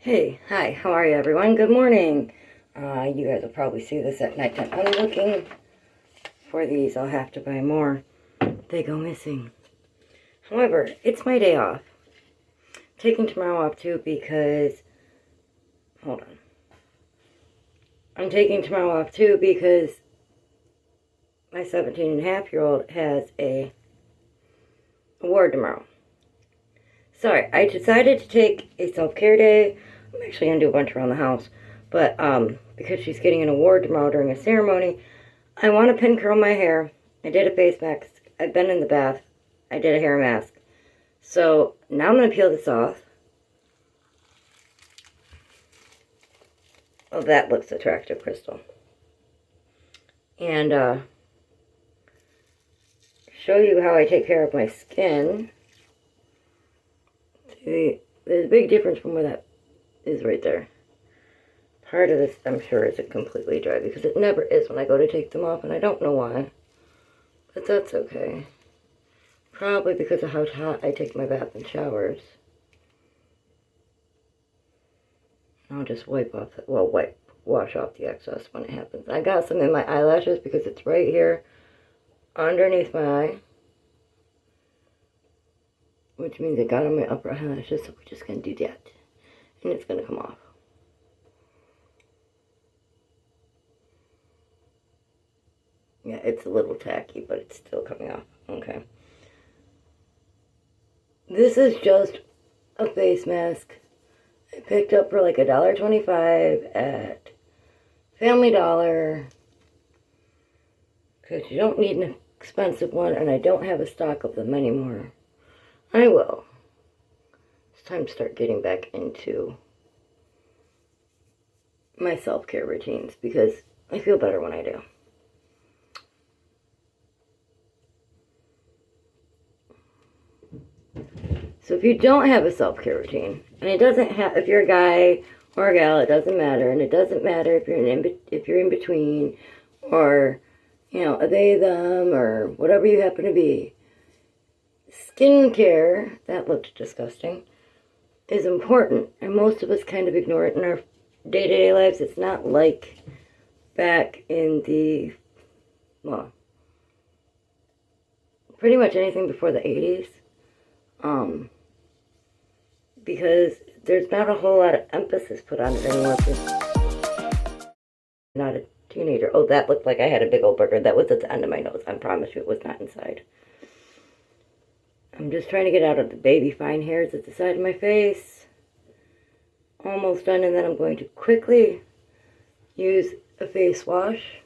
Hey, hi, how are you everyone? Good morning. You guys will probably see this at nighttime. I'm looking for these. I'll have to buy more. They go missing. However, it's my day off. I'm taking tomorrow off too because... Hold on. I'm taking tomorrow off too because my 17-and-a-half-year-old has a award tomorrow. Sorry, I decided to take a self-care day. I'm actually going to do a bunch around the house. But because she's getting an award tomorrow during a ceremony, I want to pin curl my hair. I did a face mask. I've been in the bath. I did a hair mask. So now I'm going to peel this off. Oh, that looks attractive, Crystal. And show you how I take care of my skin. See, there's a big difference from where that is right there. Part of this, I'm sure, isn't completely dry because it never is when I go to take them off, and I don't know why. But that's okay. Probably because of how hot I take my bath and showers. I'll just wipe off, wash off the excess when it happens. I got some in my eyelashes because it's right here underneath my eye. Which means it got on my upper eyelashes, so we're just going to do that. And it's going to come off. Yeah, it's a little tacky, but it's still coming off. Okay. This is just a face mask I picked up for like $1.25 at Family Dollar. Because you don't need an expensive one, and I don't have a stock of them anymore. I will. It's time to start getting back into my self-care routines because I feel better when I do. So if you don't have a self-care routine, and it doesn't have, if you're a guy or a gal, it doesn't matter, and it doesn't matter if you're in between, or, you know, a they, them, or whatever you happen to be. Skincare, that looked disgusting, is important, and most of us kind of ignore it in our day-to-day lives. It's not like back in the, well, pretty much anything before the 80s, because there's not a whole lot of emphasis put on it anymore. Not a teenager. Oh, that looked like I had a big old burger. That was at the end of my nose. I promise you it was not inside. I'm just trying to get out of the baby fine hairs at the side of my face. Almost done, and then I'm going to quickly use a face wash.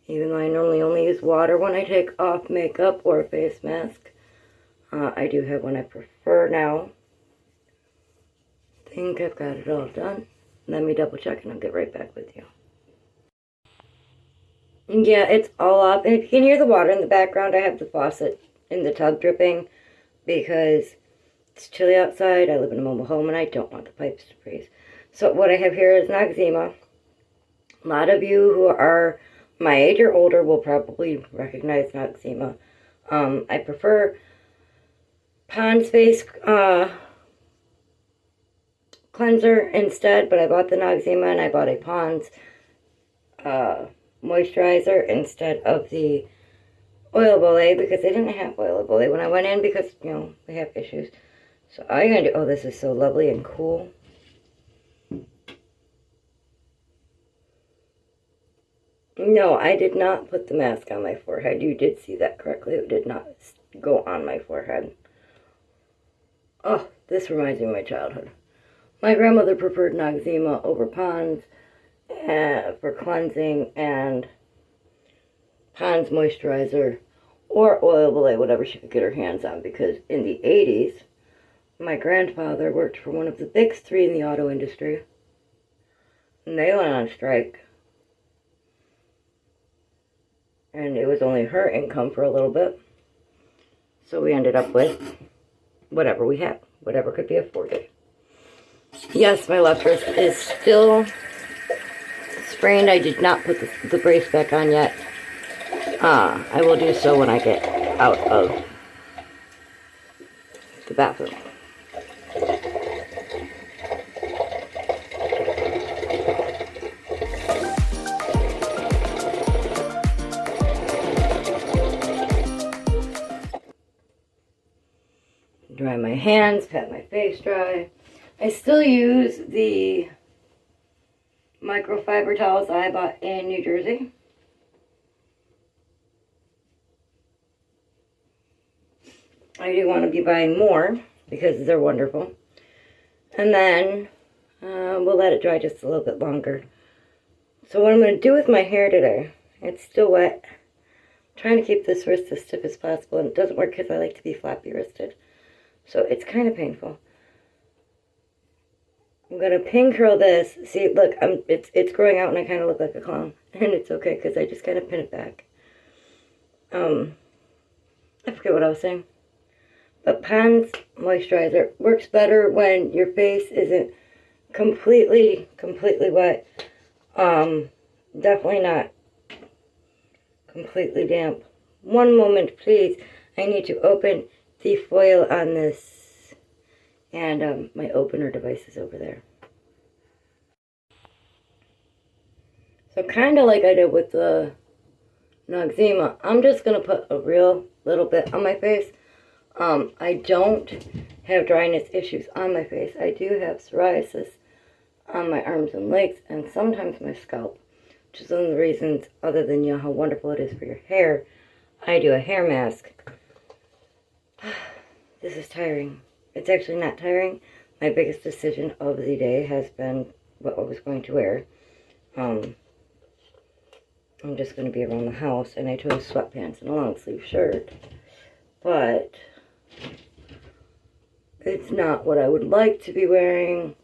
Even though I normally only use water when I take off makeup or a face mask. I do have one I prefer now. I think I've got it all done. Let me double check and I'll get right back with you. And yeah, it's all up. And if you can hear the water in the background, I have the faucet in the tub dripping because it's chilly outside. I live in a mobile home and I don't want the pipes to freeze. So what I have here is Noxzema. A lot of you who are my age or older will probably recognize Noxzema. I prefer Pond's face cleanser instead, but I bought the Noxzema and I bought a Pond's moisturizer instead of the oil Olay because they didn't have oil Olay when I went in because, you know, they have issues. So all you're going to do, oh, this is so lovely and cool. No, I did not put the mask on my forehead. You did see that correctly. It did not go on my forehead. Oh, this reminds me of my childhood. My grandmother preferred Noxzema over Pond's for cleansing, and Pond's moisturizer or oil Olay, whatever she could get her hands on, because in the 80s, my grandfather worked for one of the big three in the auto industry, and they went on strike, and it was only her income for a little bit, so we ended up with whatever we had, whatever could be afforded. Yes, my left wrist is still sprained. I did not put the brace back on yet. I will do so when I get out of the bathroom. dry my hands, pat my face dry. I still use the microfiber towels I bought in New Jersey. I do want to be buying more because they're wonderful. And then we'll let it dry just a little bit longer. So what I'm going to do with my hair today, it's still wet. I'm trying to keep this wrist as stiff as possible, and it doesn't work because I like to be floppy wristed. So it's kind of painful. I'm going to pin curl this. See, look, it's growing out and I kind of look like a clown. And it's okay because I just kind of pin it back. I forget what I was saying. But Pond's moisturizer works better when your face isn't completely wet. Definitely not completely damp. One moment, please. I need to open the foil on this. And my opener device is over there. So kind of like I did with the Noxzema, I'm just going to put a real little bit on my face. I don't have dryness issues on my face. I do have psoriasis on my arms and legs and sometimes my scalp, which is one of the reasons, other than you know how wonderful it is for your hair, I do a hair mask. This is tiring. It's actually not tiring. My biggest decision of the day has been what I was going to wear. I'm just going to be around the house, and I chose sweatpants and a long sleeve shirt. But it's not what I would like to be wearing.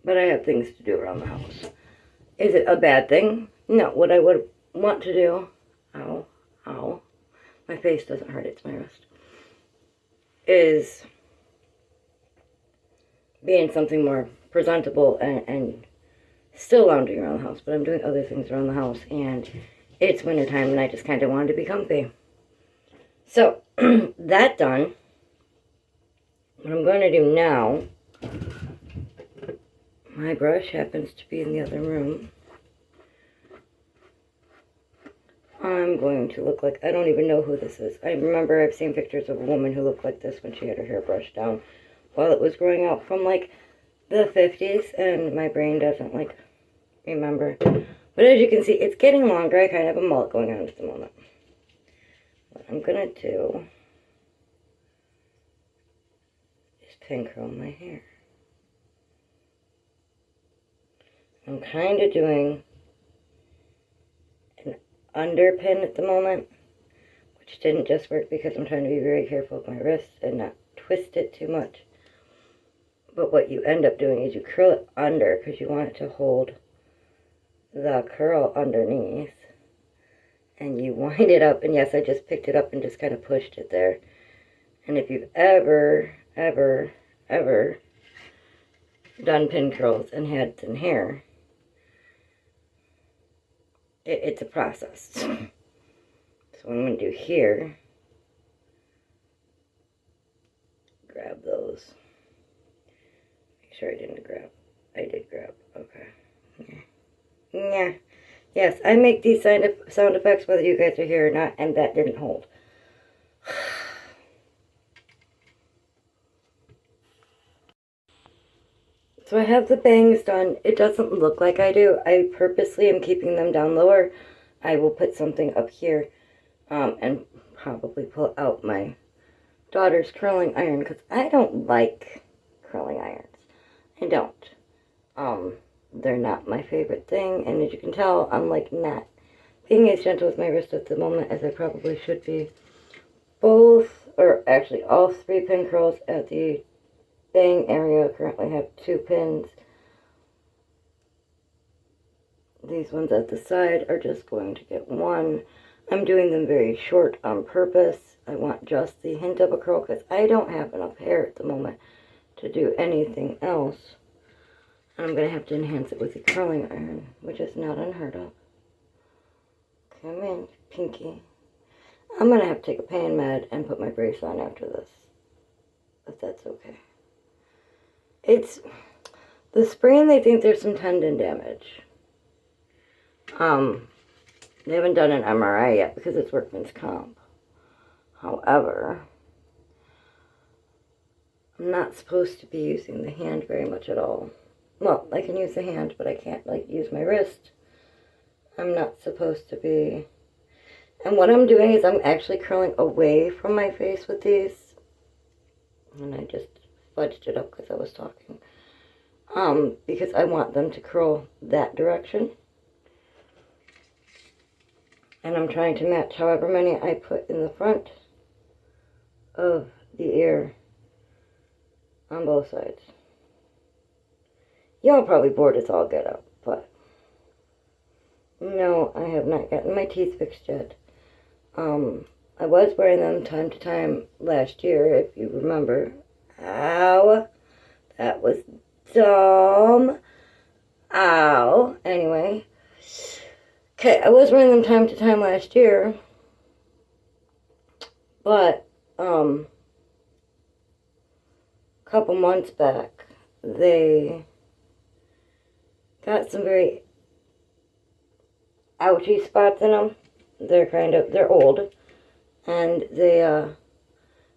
But I have things to do around the house. Is it a bad thing? No. What I would want to do, ow, my face doesn't hurt, it's my wrist, is being something more presentable and still lounging around the house, but I'm doing other things around the house, and it's wintertime, and I just kind of wanted to be comfy. So, that done, what I'm going to do now, my brush happens to be in the other room. I'm going to look like, I don't even know who this is. I remember I've seen pictures of a woman who looked like this when she had her hair brushed down while it was growing out from like the 50s, and my brain doesn't like remember. But as you can see, it's getting longer. I kind of have a mullet going on at the moment. What I'm going to do is pin curl my hair. I'm kind of doing an underpin at the moment, which didn't just work because I'm trying to be very careful with my wrist and not twist it too much. But what you end up doing is you curl it under because you want it to hold the curl underneath. And you wind it up, and yes, I just picked it up and just kind of pushed it there. And if you've ever done pin curls and had thin hair, it's a process. So what I'm going to do here, grab those. Make sure I didn't grab. I did grab. Okay. Yeah. Yes, I make these sound effects whether you guys are here or not, and that didn't hold. So I have the bangs done. It doesn't look like I do. I purposely am keeping them down lower. I will put something up here and probably pull out my daughter's curling iron because I don't like curling irons. I don't. They're not my favorite thing, and as you can tell, I'm like not being as gentle with my wrist at the moment as I probably should be. Both, or actually all 3 pin curls at the bang area currently have 2 pins. These ones at the side are just going to get 1. I'm doing them very short on purpose. I want just the hint of a curl because I don't have enough hair at the moment to do anything else. I'm going to have to enhance it with the curling iron, which is not unheard of. Come in, pinky. I'm going to have to take a pain med and put my brace on after this, if that's okay. It's the sprain, they think there's some tendon damage. They haven't done an MRI yet because it's workman's comp. However, I'm not supposed to be using the hand very much at all. Well, I can use the hand, but I can't, like, use my wrist. I'm not supposed to be. And what I'm doing is I'm actually curling away from my face with these. And I just fudged it up because I was talking. Because I want them to curl that direction. And I'm trying to match however many I put in the front of the ear on both sides. Y'all probably bored as all get up, but no, I have not gotten my teeth fixed yet. I was wearing them time to time last year, if you remember. Ow, that was dumb. Ow. Anyway, okay, I was wearing them time to time last year, but a couple months back, they got some very ouchy spots in them. They're old, and they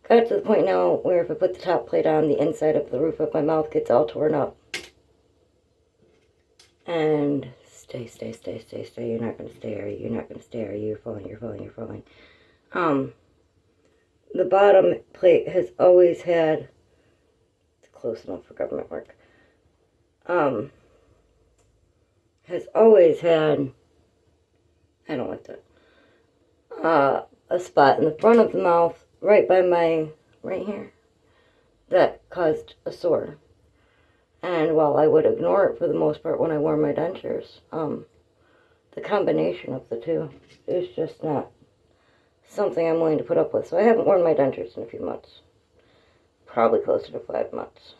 got to the point now where if I put the top plate on, the inside of the roof of my mouth gets all torn up. And stay, you're not going to stay, are you? You're not going to stay, are you? You're falling. The bottom plate has always had, it's close enough for government work, has always had, I don't like that, a spot in the front of the mouth, right by my, right here, that caused a sore. And while I would ignore it for the most part when I wore my dentures, the combination of the two is just not something I'm willing to put up with. So I haven't worn my dentures in a few months. Probably closer to 5 months.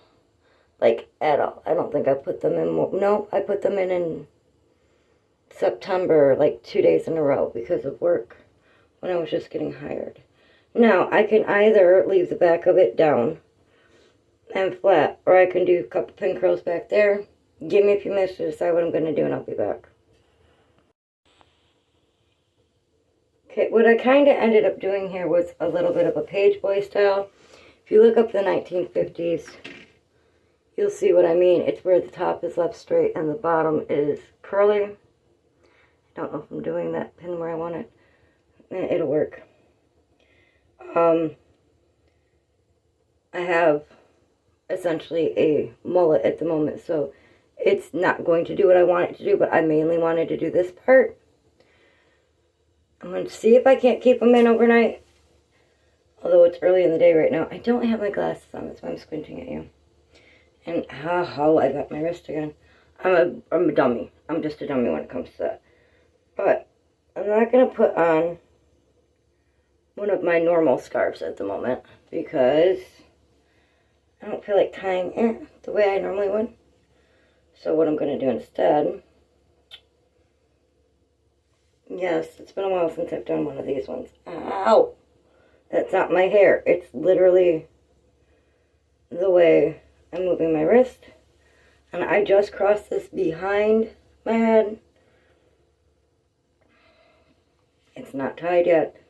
Like, at all. I don't think I put them in, no, I put them in September, like 2 days in a row because of work when I was just getting hired. Now, I can either leave the back of it down and flat, or I can do a couple pin curls back there. Give me a few minutes to decide what I'm going to do and I'll be back. Okay, what I kind of ended up doing here was a little bit of a page boy style. If you look up the 1950s, you'll see what I mean. It's where the top is left straight and the bottom is curly. I don't know if I'm doing that pin where I want it. It'll work. I have essentially a mullet at the moment, so it's not going to do what I want it to do, but I mainly wanted to do this part. I'm going to see if I can't keep them in overnight, although it's early in the day right now. I don't have my glasses on, that's why I'm squinting at you. And how I got my wrist again. I'm a dummy. I'm just a dummy when it comes to that. But I'm not going to put on one of my normal scarves at the moment because I don't feel like tying it the way I normally would. So what I'm going to do instead, yes, it's been a while since I've done one of these ones. Ow! That's not my hair. It's literally the way I'm moving my wrist. And I just crossed this behind my head. It's not tied yet.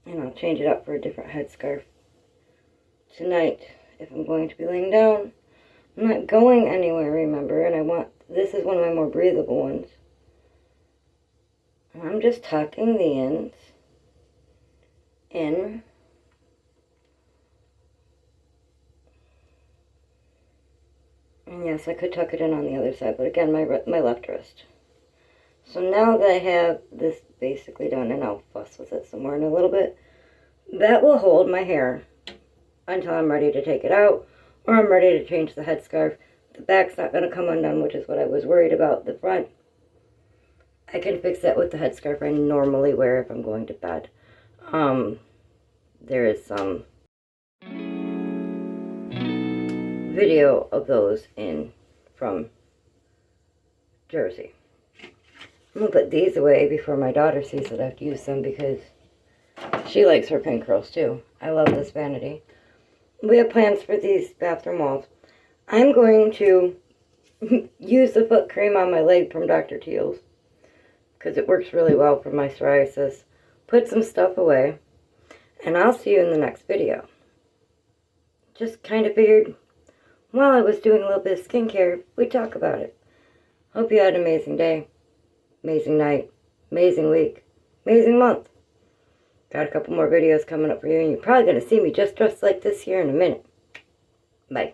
And I'll change it up for a different headscarf tonight if I'm going to be laying down. I'm not going anywhere, remember, and this is one of my more breathable ones. And I'm just tucking the ends in. And yes, I could tuck it in on the other side, but again, my left wrist. So now that I have this basically done, and I'll fuss with it some more in a little bit, that will hold my hair until I'm ready to take it out, or I'm ready to change the headscarf. The back's not going to come undone, which is what I was worried about. The front, I can fix that with the headscarf I normally wear if I'm going to bed. There is some video of those from Jersey. I'm going to put these away before my daughter sees that I have to use them because she likes her pin curls too. I love this vanity. We have plans for these bathroom walls. I'm going to use the foot cream on my leg from Dr. Teal's because it works really well for my psoriasis. Put some stuff away, and I'll see you in the next video. Just kind of figured, while I was doing a little bit of skincare, we'd talk about it. Hope you had an amazing day, amazing night, amazing week, amazing month. Got a couple more videos coming up for you, and you're probably going to see me just dressed like this here in a minute. Bye.